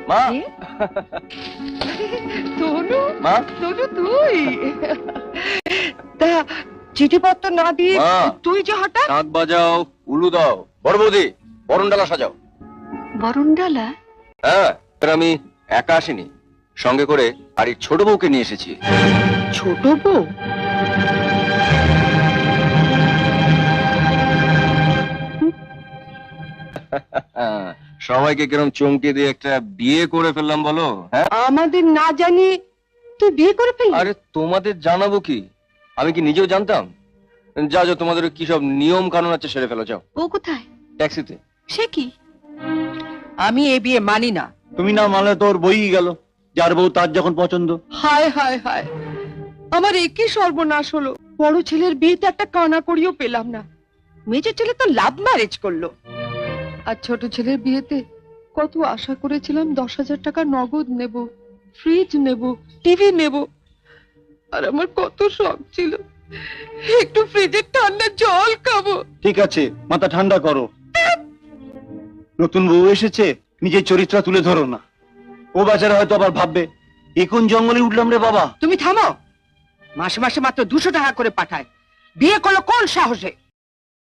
মা তনু, মা তনু তুই তা চিঠিপত্র না দিয়ে মা। তুই যে হঠাৎ। শাঁখ বাজাও, উলু দাও, বড় বৌদি বরণডালা সাজাও। বরণডালা? হ্যাঁ, এবার আমি একা আসিনি, সঙ্গে করে বাড়ির ছোট বউকে নিয়ে এসেছি। ছোট বউ? সবাইকে কিরম চমকে দিয়ে একটা বিয়ে করে ফেললাম বলো। হ্যাঁ, আমাদের না জানি তুই বিয়ে করে ফেললি? আরে তোমাদের জানাবো কি, আমি কি নিজেও জানতাম? যা যা, তোমাদের কি সব নিয়ম কানুন আছে সেরে ফেলো, যাও। ও কোথায়? ট্যাক্সিতে। সে কি? আমি এ বিয়ে মানি না। তুমি না মানলে তোর বই গেল, যার বউ তার যখন পছন্দ। হায় হায় হায়, আমার একই সর্বনাশ হলো। বড় ছেলের বিয়েতে একটা কানা করিও পেলাম না, মেজর ছেলে তো লাভ ম্যারেজ করলো। আর ছোট ছেলের বিয়েতে কত আশা করেছিলাম, 10,000 টাকা নগদ নেব, ফ্রিজ নেব, টিভি নেব। আর আমার কত শখ ছিল একটু ফ্রিজের ঠান্ডা জল খাবো। ঠিক আছে, মাথা ঠান্ডা করো। নতুন বউ এসেছে, নিজের চরিত্র তুলে ধরো না। ও বেচারা হয়তো আবার ভাববে এ কোন জঙ্গলে উঠলাম রে বাবা। তুমি থামো। মাসে মাসে মাত্র 200 টাকা করে পাঠায়, বিয়ে করলো কোন সাহসে?